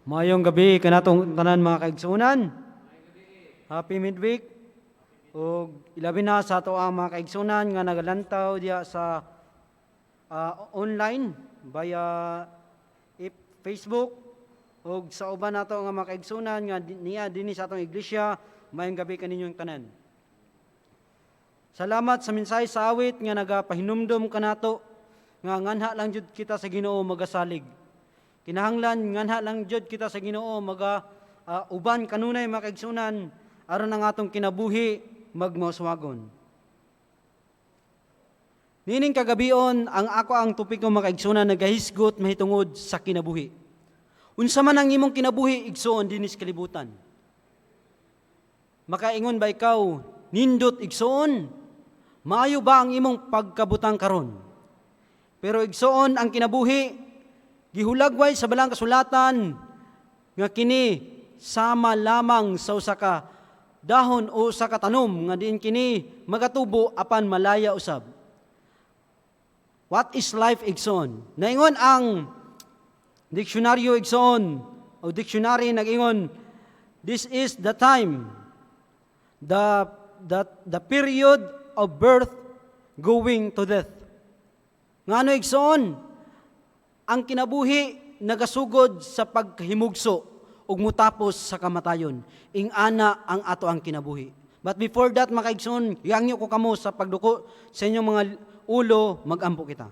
Mayong gabi kanatong tanan mga kaigsunan. Happy midweek. Ug ilabi na sa ato ang mga kaigsunan nga nagalantaw diya sa online via Facebook ug sa uban nato nga mga kaigsunan nga niya dinhi sa atong iglesia. Mayong gabi kaninyong tanan. Salamat sa mensahe sa awit nga nagapahinumdom kanato nga nganha lang jud kita sa Ginoo magasalig. Kinahanglan nganha lang jud kita sa Ginoo uban kanunay mga kaigsunan aron ang atong kinabuhi magmauswagon. Nining kagabion ang topiko mga kaigsunan nagahisgot mahitungod sa kinabuhi. Unsa man ang imong kinabuhi igsoon dinis kalibutan? Makaingon ba ikaw nindot igsoon? Maayo ba ang imong pagkabutang karon? Pero igsoon ang kinabuhi gihulagway sa balang kasulatan nga kini sama lamang sa usa ka dahon o usa ka tanom nga diin kini magatubo apan malaya usab. What is life igsoon? Naingon ang diksyonaryo igsoon o dictionary nag-ingon, this is the time, the period of birth going to death. Ngano igsoon? Ang kinabuhi nagasugod sa paghimugso ug mutapos sa kamatayon. Ingana ang ato ang kinabuhi. But before that, makaigsoon, yangyo ko kamo sa pagduko sa inyong mga ulo, magampo kita.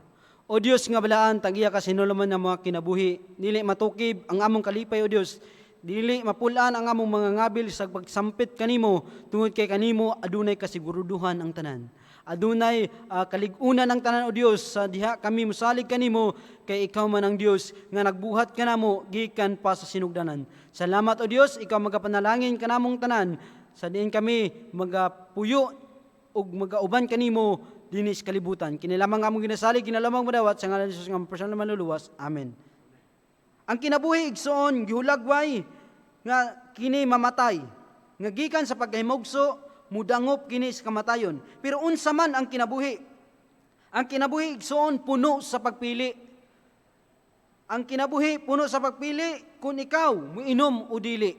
O Diyos nga balaan, tagiya ka sinulaman ng mga kinabuhi. Dili matukib ang among kalipay, O Diyos. Dili mapulaan ang among mga ngabil sa pagsampit kanimo, tungod kay kanimo, adunay kasiguruduhan ang tanan. Adunay kaligunan ang tanan, O Diyos, sa diha kami musalig kanimo, kay ikaw man ang Diyos nga nagbuhat kanamo gikan pa sa sinugdanan. Salamat, O Diyos, ikaw magapanalangin kanamong tanan, sa diin kami magapuyo ug magauban kanimo dinis kalibutan. Kinilamang among ginasalig, kinalamang madawat sa ngalan ni Jesus nga personal na manluluwas. Amen. Ang kinabuhi igsoon gihulagway nga kini mamatay, nga gikan sa pagkahimugso mudangop kini sa kamatayon. Pero unsa man ang kinabuhi? Ang kinabuhi igsoon puno sa pagpili. Ang kinabuhi puno sa pagpili kung ikaw muinom o dili,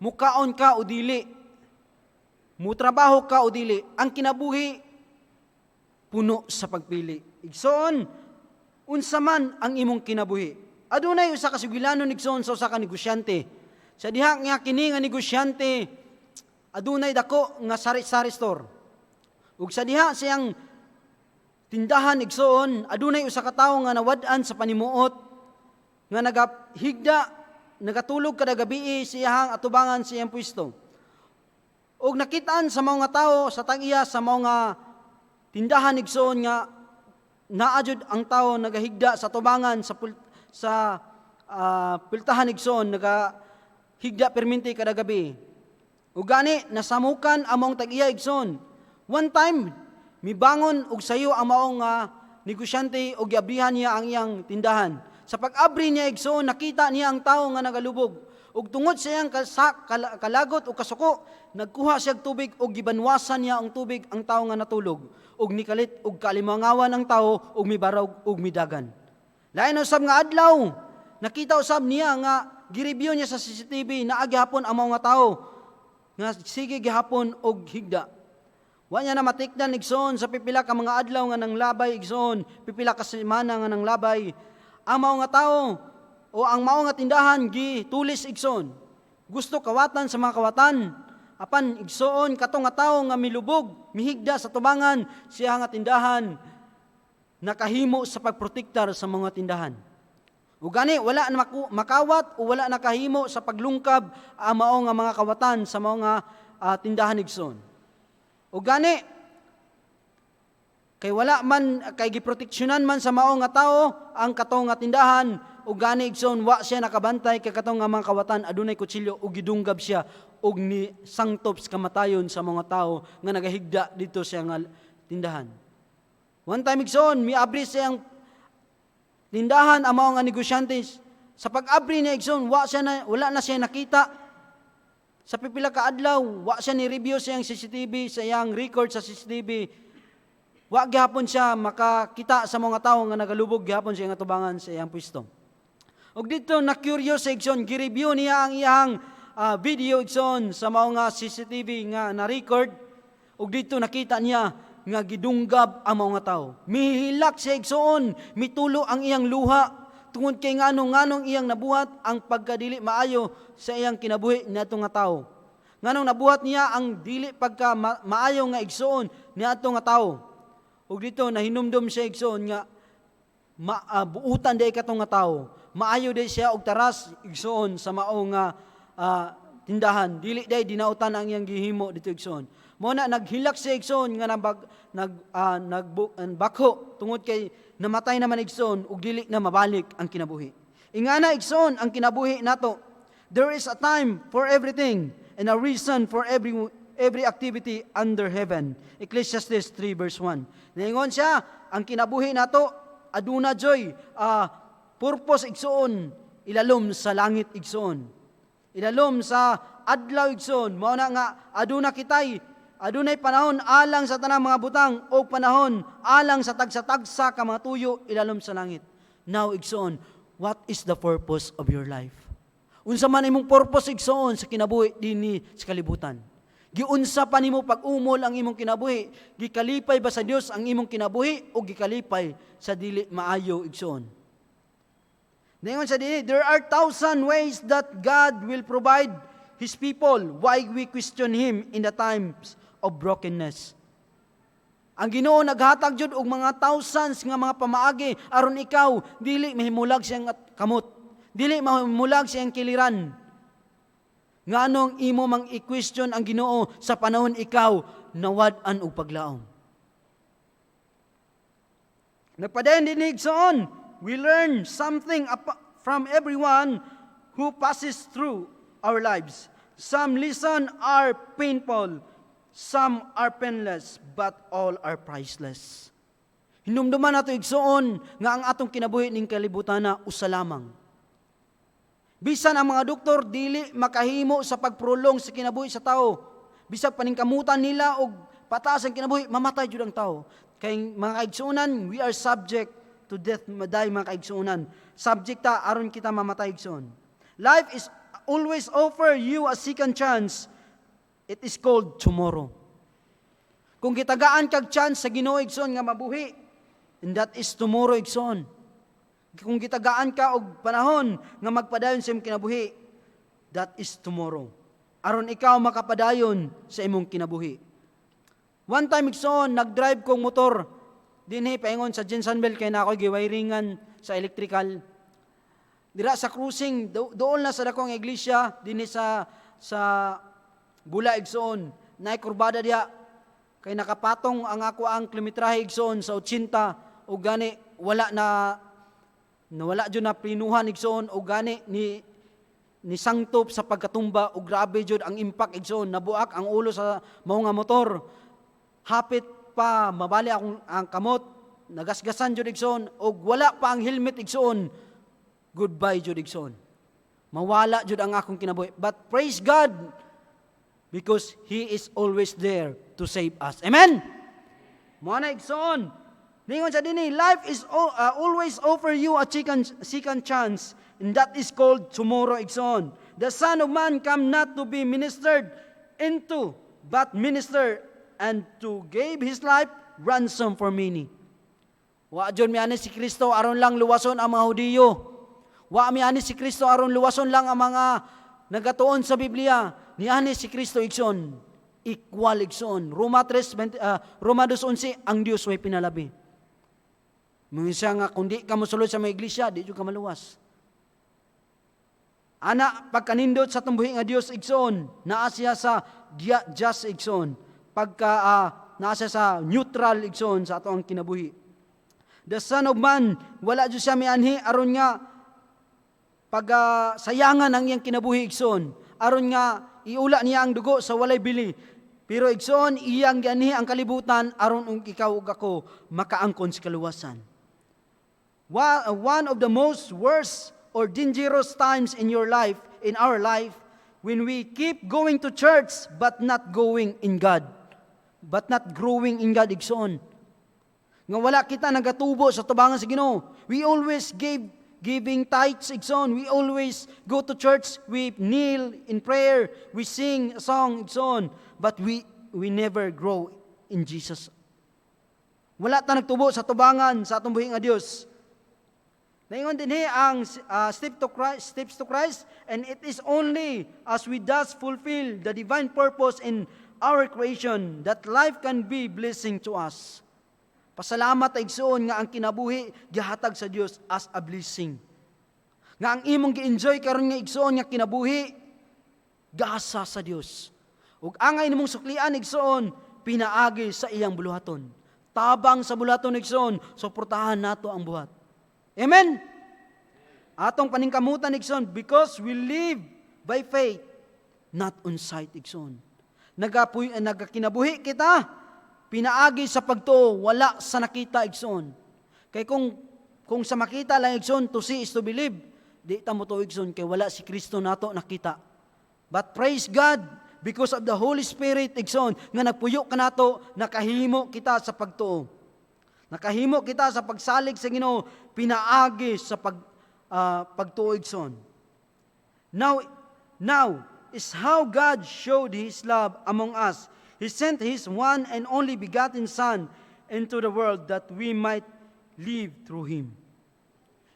mukaon ka o dili, mutrabaho ka o dili. Ang kinabuhi puno sa pagpili. Igsoon unsa man ang imong kinabuhi. Adunay usa ka sigilanon igsoon sa usa ka negosyante. Sa diha nga kini nga negosyante adunay dako nga sari-sari store. Ug sa diha siyang tindahan igsoon, adunay usa ka tawo nga nawad-an sa panimuot nga nagahigda, nagatulog kada gabi siyang atubangan siyang pwesto. Ug nakitaan sa mga tawo sa tag-iya sa mga tindahan igsoon nga naadjud ang tawo nagahigda sa tubangan sa pultahan igsoon nagahigda perminti kada gabi. Ug gani nasamukan among tag-iya igsoon. One time mibangon og sayo ang maong negosyante og giabrihan niya ang iyang tindahan. Sa pag-abri niya igsoon nakita niya ang tawo nga nagalubog. Ug tungod sa iyang kalagot o kasuko, nagkuha siya tubig ug gibanwasan niya ang tubig ang tawo nga natulog. Ug nikalit ug kalimangawan ang tawo ug mibarog ug midagan. Lain usab nga adlaw, nakita usab niya nga gireview niya sa CCTV na agihapon ang mga tawo nga sige gihapon og higda. Wa niya na matikdan igsoon sa pipila ka mga adlaw nga nang labay igsoon, pipila ka semana nga nang labay. Ang mga tawo o ang mao nga tindahan gitulis igsoon. Gusto kawatan sa mga kawatan. Apan igsoon katong nga tawo nga milubog, mihigda sa tubangan siya nga tindahan nakahimo sa pagprotektar sa mga tindahan. Ug gani wala na makawat o wala nakahimo sa paglungkab ang mao nga mga kawatan sa mga tindahan igsoon. Ug gani kay wala man kay giproteksyonan man sa mao nga tawo ang katong nga tindahan ug gani igsoon wa siya nakabantay kay katong nga mga kawatan adunay kutsilyo ug gidunggab siya ug ni sangtops kamatayon sa mga tawo nga nagahigda dito sa nga tindahan. One time igsoon miabri siyang tindahan ang mga negosyante. Sa pag-abri niya igsoon wala na siya nakita. Sa pipila ka adlaw wa siya ni review sa iyang CCTV, sa iyang record sa CCTV. Wa gihapon siya makakita sa mga tawo nga nagalubog gihapon sa iyang atubangan sa iyang pwesto. Og dito na curious igsoon, gi-review niya ang iyang video igsoon sa mao nga CCTV nga na-record. Og dito nakita niya nga gidunggab ang mga tao. Mihilak siya igsoon, mitulo ang iyang luha tungod kay nganong iyang nabuhat ang pagkadili maayo sa iyang kinabuhi niadto nga tao. Nganong nabuhat niya ang dili pagka maayo nga igsoon niadto nga tao. Ug dito nahinumdum siya igsoon nga buutan day katong nga tao. Maayo day siya og taras igsoon sa mao nga tindahan. Dili day dinautan ang iyang gihimo dito igsoon. Mo na naghilak siya igsoon nga nagbakho tungod kay namatay naman igsoon ug dili na mabalik ang kinabuhi. Ingana igsoon ang kinabuhi nato. There is a time for everything and a reason for every activity under heaven. Ecclesiastes 3 verse 1. Ningon siya, ang kinabuhi nato aduna joy, purpose igsoon, ilalom sa langit igsoon. Ilalom sa adlaw igsoon. Mao na nga aduna adunay panahon alang sa tanang mga butang o panahon alang sa tagsa-tagsa ka mga tuyo ilalom sa langit. Now igsoon, what is the purpose of your life? Unsa man imong purpose igsoon sa kinabuhi dinhi sa kalibutan? Giunsa pa nimo pag-umol ang imong kinabuhi? Gikalipay ba sa Dios ang imong kinabuhi o gikalipay sa dili maayo igsoon? Ningon sa dinhi, there are 1,000 ways that God will provide His people. Why we question Him in the times of brokenness? Ang Ginoo naghatag jud og mga thousands nga mga pamaagi aron ikaw dili mahimulag siyang kamot. Dili mahimulag siyang kiliran. Nganong imo mang i-question ang Ginoo sa panahon ikaw nawad-an og paglaom. Nagpadayon dinig soon, we learn something from everyone who passes through our lives. Some lessons are painful, some are painless, but all are priceless. Hinumduman nato igsoon nga ang atong kinabuhi ning kalibutan na usa lamang. Bisan ang mga doktor dili makahimo sa pagprolong sa kinabuhi sa tao. Bisag paningkamutan nila og pataas ang kinabuhi, mamatay jud ang tao. Kay mga kaigsuonan, we are subject to death, maday mga kaigsuonan. Subject ta aron kita mamatay igsoon. Life is always offer you a second chance. It is called tomorrow. Kung gitagaan kag chance sa Ginoo igsoon nga mabuhi, and that is tomorrow igsoon. Kung gitagaan ka og panahon nga magpadayon sa imong kinabuhi, that is tomorrow. Aron ikaw makapadayon sa imong kinabuhi. One time igsoon, nagdrive kong motor dinhi paingon sa Jensenville kay na ako giwiringan sa electrical. Dira sa cruising, doon na sa dakong iglesia dinhi sa Bula igsoon. Nay kurbada diha kay nakapatong ang ako ang kilometrahe igsoon sa 80 ug gani wala jud na plinuhan igsoon ug gani ni sangtop sa pagkatumba ug grabe jud ang impact igsoon, nabuak ang ulo sa mao nga motor. Hapit pa mabali akong ang kamot, nagasgasan jud igsoon ug wala pa ang helmet igsoon. Goodbye jud igsoon. Mawala jud ang akong kinabuhi. But praise God because He is always there to save us. Amen. Mo na igsoon. Ningon sa dinhi, life is always offer you a second chance, and that is called tomorrow igsoon. The Son of Man come not to be ministered into, but minister and to give His life ransom for many. Wa jud miani si Kristo aron lang luwason ang mga Hudiyo. Wa miani si Kristo aron luwason lang ang mga nagatuon sa Biblia. Niani si Kristo igsoon, equal igsoon. Roma 2:11, ang Dios way pinalabi. Minsan nga, kung di ka mosulod sa mga iglesia, di ka maluwas. Ana, pagkanindot sa tumbuhi nga Dios igsoon, naa siya sa just igsoon. Pagka naa siya sa neutral igsoon sa ato ang kinabuhi. The Son of Man, wala jud siya mianhi aron nga sayangan ang iyang kinabuhi igsoon. Aron nga iula niya ang dugo sa walay bili. Pero igsoon, iyang gianhi ang kalibutan aron ikaw ug ako makaangkon sa kaluwasan. One of the most worst or dangerous times in our life, when we keep going to church but not going in God, but not growing in God igsoon. Nga wala kita nagatubo sa tubangan sa Ginoo. We always giving tithes, igsoon. We always go to church, we kneel in prayer, we sing a song, igsoon. But we never grow in Jesus. Wala ta nagtubo sa tubangan sa atong buhi nga Dios. Naingon din ang steps to Christ, and it is only as we thus fulfill the divine purpose in our creation that life can be blessing to us. Pasalamat ay igsoon nga ang kinabuhi gihatag sa Dios as a blessing. Nga ang imong gi-enjoy karon nga igsoon nga kinabuhi gasa sa Dios. Ug angay nimong suklian igsoon pinaagi sa iyang buluhaton. Tabang sa buluhaton igsoon, suportahan nato ang buhat. Amen? Atong paningkamutan, igsoon, because we live by faith, not on sight, igsoon. Nagkakinabuhi kita, pinaagi sa pagtuo, wala sa nakita, igsoon. Kaya kung sa makita lang, igsoon, to see is to believe, di ta mo to, igsoon, kaya wala si Kristo nato nakita. But praise God, because of the Holy Spirit, igsoon, nga nagpuyo ka nato, nakahimo kita sa pagtuo. Nakahimo kita sa pagsalig sa Ginoo, pinaagi sa pagtuig son. Now is how God showed His love among us. He sent His one and only begotten Son into the world that we might live through Him.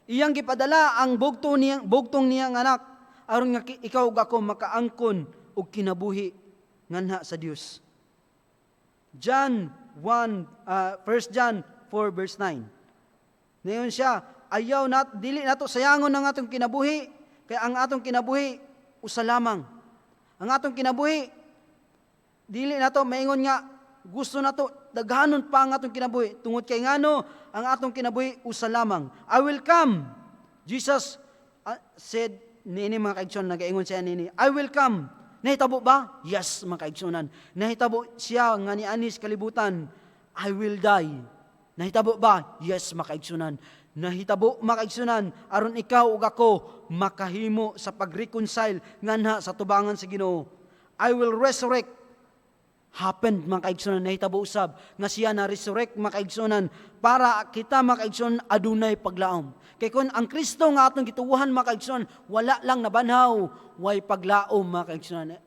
Iyang gipadala ang bugtong niyang anak, aron nga ikaw ug ako makaangkon og kinabuhi nganha sa Dios. 1 John 4 verse 9. Ngayon siya, dili nato sayangon ang atong kinabuhi, kaya ang atong kinabuhi, usa lamang. Ang atong kinabuhi, dili nato maingon nga, gusto nato, daghanon pa ang atong kinabuhi. Tungod kay ngano, ang atong kinabuhi, usa lamang. I will come. Jesus said, nini mga kaigsoon, nag-ingon siya nini, I will come. Nahitabo ba? Yes, mga kaigsoonan. Nahitabo siya nga ni anis kalibutan, I will die. Nahitabo ba? Yes, makaigsunan. Nahitabo, makaigsunan, aron ikaw ug ako makahimo sa pag-reconcile nganha sa tubangan sa Ginoo. I will resurrect. Happened, makaigsunan, nahitabo usab nga siya na resurrect, makaigsunan, para kita makaigsunan adunay paglaom. Kay kun ang Kristo nga atong gituuhan, makaigsunan, wala lang nabanhaw, way paglaom, makaigsunan.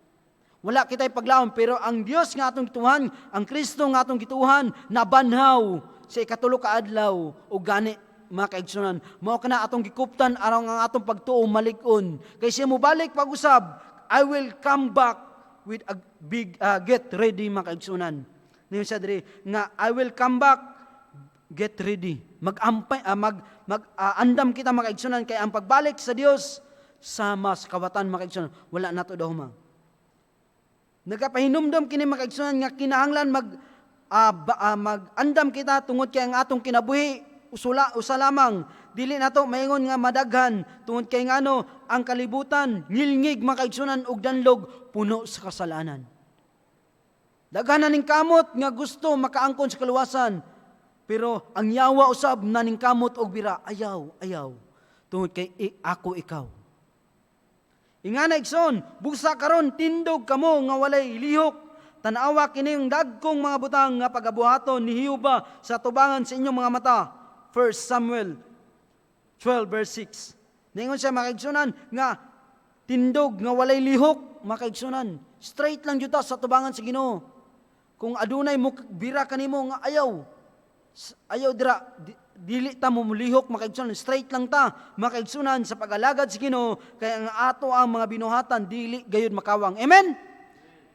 Wala kitay paglaom, pero ang Dios nga atong gituuhan, ang Kristo nga atong gituuhan, nabanhaw sa ikatulo ka adlaw o gani mga kaigsunan. Mao kana atong gikuptan aron ang atong pagtuo malig-on. Kay siya mobalik pag-usab, I will come back with a big get ready mga kaigsunan. Niyo siya diri nga I will come back, get ready. Andam kita mga kaigsunan kay ang pagbalik sa Dios sama sa kawatan mga kaigsunan. Wala nato daw ma. Nagapahinumdom kini mga kaigsunan nga kinahanglan mag-andam kita tungod kay ang atong kinabuhi usa lamang. Dili nato maingon nga madaghan tungod kay ngano ang kalibutan ngilngig makaigsunan og danlog puno sa kasalanan. Daghan ning kamot nga gusto makaangkon sa kaluwasan, pero ang yawa usab naning kamot og bira ayaw tungod kay ako ikaw. Ingana igsoon, busa karon tindog kamo nga walay lihok. Tanawa kining dagkong mga butang nga pagabuhaton ni Jehova sa tubangan sa inyong mga mata. 1 Samuel 12 verse 6. Ningon siya makaigsunan nga tindog nga walay lihok, makaigsunan. Straight lang jud ta sa tubangan sa Ginoo. Kung adunay mo bira kanimo nga ayaw dira dili ta mo mulihok, makaigsunan, straight lang ta makaigsunan sa pag-alagad sa Ginoo, kaya nga ato ang mga binuhatan dili gayud makawang. Amen.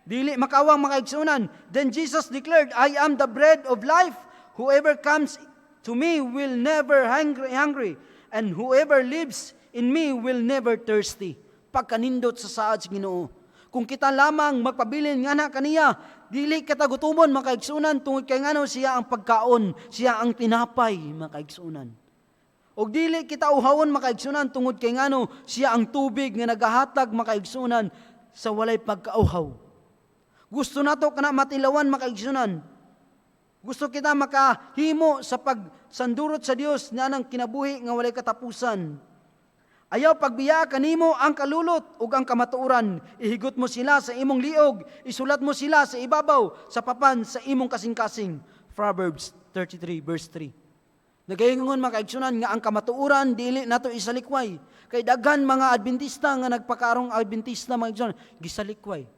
Dili makawang makaigsunan. Then Jesus declared, I am the bread of life. Whoever comes to me will never hungry, and whoever lives in me will never thirsty. Pagkanindot sa saad sa Ginoo. Kung kita lamang magpabilin nga na kaniya, dili kita gutumon makaigsunan tungod kay ngano siya ang pagkaon, siya ang tinapay makaigsunan. Og dili kita uhawon makaigsunan tungod kay ngano siya ang tubig nga nagahatag makaigsunan sa walay pagkauhaw. Gusto nato kana matilawan makaigsunan. Gusto kita makahimo sa pagsandurot sa Dios na nang kinabuhi nga walay katapusan. Ayaw pagbiya kanimo ang kalulot ug ang kamatuoran. Ihigot mo sila sa imong liog, isulat mo sila sa ibabaw sa papan sa imong kasing-kasing. Proverbs 33 verse 3. Nagaingon mga kaigsunan nga ang kamatuoran dili nato isalikway. Kay daghan mga Adventista nga nagpakaarong Adventista mga kaigsunan gisalikway.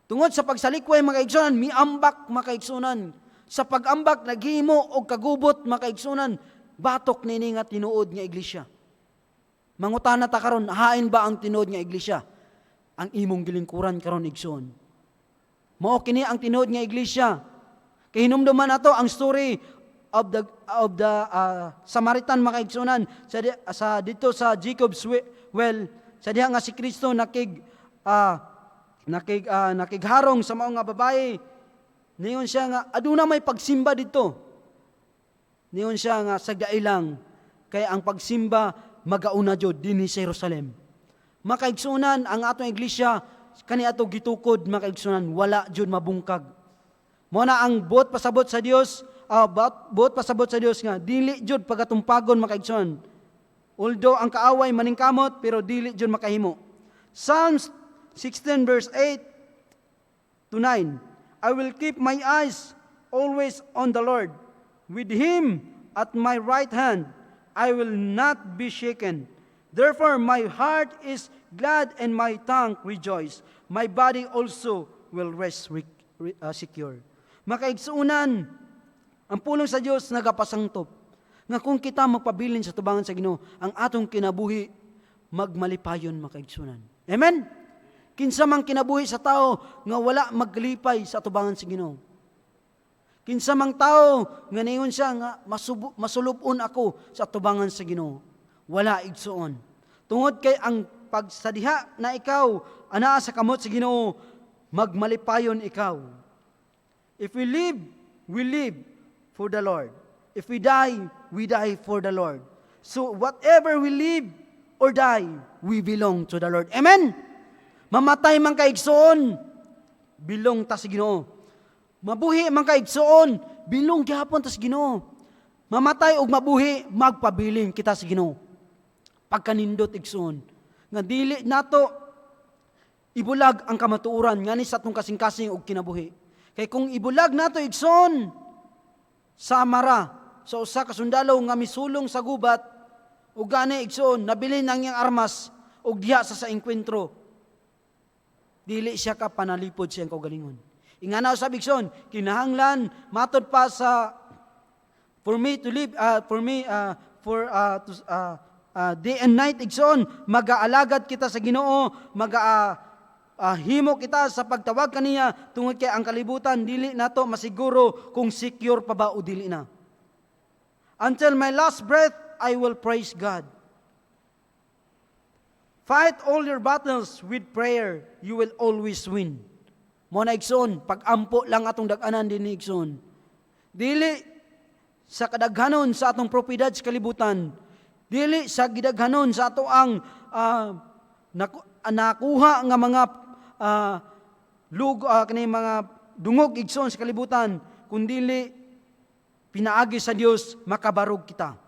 Tungod sa pagsalikway mga kaigsunan miambak mga kaigsunan. Sa pag-ambak naghimo og kagubot mga kaigsunan batok nini nga tinuod nga iglesia. Mangutana ta karon hain ba ang tinuod nga iglesia? Ang imong gilingkuran karon igsoon. Mao kini ang tinuod nga iglesia. Kay hinumduman nato ang story of the Samaritan mga kaigsunan sa dito sa Jacob's well sa diha nga si Kristo nakigharong sa mao nga babae niyon siya nga aduna may pagsimba dito niyon siya nga sagdailang kay ang pagsimba magauna jud dinhi sa Jerusalem mga kaigsunan ang atong iglesia kani ato gitukod mga kaigsunan wala jud mabungkag mo na ang buot pasabot sa Dios buot pasabot sa Dios nga dili jud pagatumpagon makaigsoon. Although ang kaaway maningkamot pero dili jud makahimo. Psalms 16 verse 8 to 9. I will keep my eyes always on the Lord. With him at my right hand I will not be shaken. Therefore my heart is glad and my tongue rejoice. My body also will rest secure. Makaigsuunan ang pulong sa Dios nagapasangtop nga kung kita magpabilin sa tubangan sa Ginoo ang atong kinabuhi magmalipayon makaigsunan. Amen. Kinsa man kinabuhi sa tao nga wala maglipay sa tubangan sa Ginoo. Kinsa mang tao nga niingon siya nga masulupon ako sa tubangan sa Ginoo. Wala igsuon. Tungod kay ang pagsadiha na ikaw anaa sa kamot sa Ginoo magmalipayon ikaw. If we live for the Lord. If we die for the Lord. So whatever we live or die, we belong to the Lord. Amen? Mamatay man kaigsoon, bilong ta sa Ginoo. Mabuhi man kaigsoon, bilong gihapon ta sa Ginoo. Mamatay og mabuhi, magpabiling kita sa Ginoo. Pagkanindot igsoon. Nga dili nato ibulag ang kamatuoran ngani sa atong kasing-kasing og kinabuhi. Kay kung ibulag nato igsoon, sa amara, sa usa ka sundalo nga misulong sa gubat, ug gani igsoon, nabilin ang iyang armas, ug diha sa enkwentro. Dili siya ka panalipod siyang kaugalingon. Inganaw sa igsoon, kinahanglan, matod pa sa, for me to live, day and night igsoon, mag-aalagad kita sa Ginoo, himo kita sa pagtawag kaniya tungod kay ang kalibutan dili nato masiguro kung secure pa ba o dili na. Until my last breath I will praise God. Fight all your battles with prayer, you will always win. Mo na igsoon, pag-ampo lang atong dag-anan dinhi igsoon. Dili sa kadaghanon sa atong propiedad sa kalibutan, dili sa gidaghanon sa ato ang nakuha nga mga kani mga dungog igsoon sa kalibutan kundili pinaagi sa Dios makabarog kita.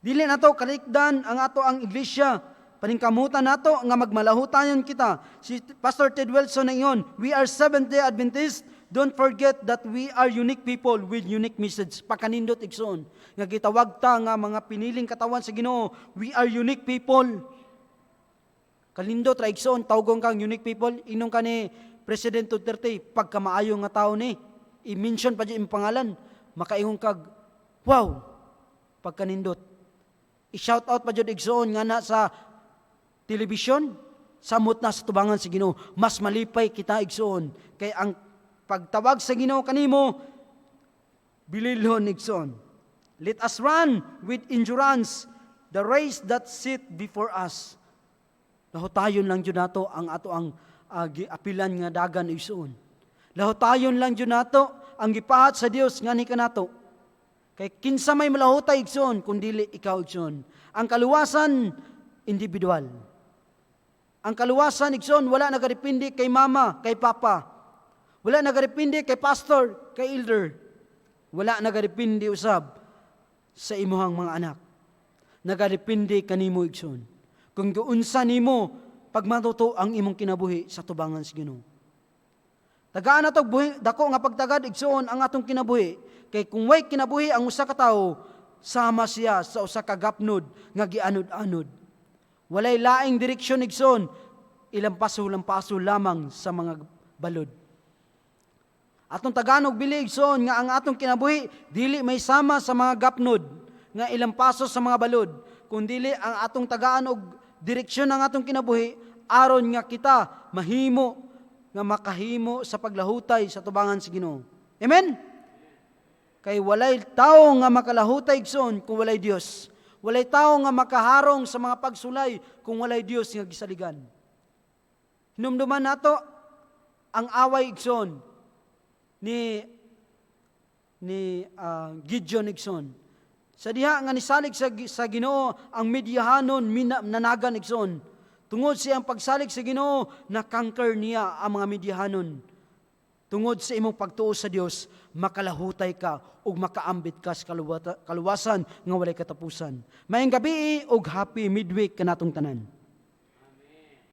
Dili nato kalikdan ang ato ang iglesia paningkamutan nato nga magmalahutayon kita. Si Pastor Ted Wilson ingon, we are Seventh-day Adventists. Don't forget that we are unique people with unique message. Pakanindot igsoon nga gitawag ta nga mga piniling katawan sa Ginoo. We are unique people. Kalindot ra igsoon tawgon kang unique people inong kani President Duterte pagkamaayo nga tawo ni i-mention pa di imong pangalan makaingon kag wow pagkanindot i-shout out pa jud igsoon nga na sa television samot na sa tubangan sa Ginoo mas malipay kita igsoon kay ang pagtawag sa Ginoo kanimo bililhon igsoon. Let us run with endurance the race that sit before us. Lahutayon lang jud nato ang ato ang apilan nga dagan igsoon. Lahutayon lang jud nato ang gipahat sa Dios ngani kanato. Kay kinsa may malahutay igsoon kundili ikaw igsoon. Ang kaluwasan individual. Ang kaluwasan igsoon wala nagadepende kay mama, kay papa. Wala nagadepende kay pastor, kay elder. Wala nagadepende usab sa imuhang mga anak. Nagadepende kanimo igsoon. Kung dounsa nimo pagmatuto ang imong kinabuhi sa tubangan sa Ginoo. Tagaan nato buhi dako nga pagtagad igsoon ang atong kinabuhi kay kung way kinabuhi ang usa ka tawo sama siya sa usa ka gapnod nga gianod-anod. Walay laing direksyon igsoon, ilang paso lamang sa mga balod. Atong Tagalog bilig son nga ang atong kinabuhi dili may sama sa mga gapnod nga ilang paso sa mga balod, kundili ang atong tagaan og direksyon ng atong kinabuhi aron nga kita mahimo nga makahimo sa paglahutay sa tubangan sa Ginoo. Amen. Kay walay tao nga makalahutay igsoon kung walay Dios. Walay tao nga makaharong sa mga pagsulay kung walay Dios nga gisaligan. Hinumduman nato ang away igsoon ni Gideon igsoon. Sa diha nga nisalig sa Ginoo ang Midyahanon nanagan igsoon. Tungod sa iyang pagsalig sa Ginoo, na-conquer niya ang mga Midyahanon. Tungod sa imong pagtuo sa Dios, makalahutay ka ug makaambit ka sa kaluwasan nga walay katapusan. Mayong gabi ug happy midweek kanatong tanan.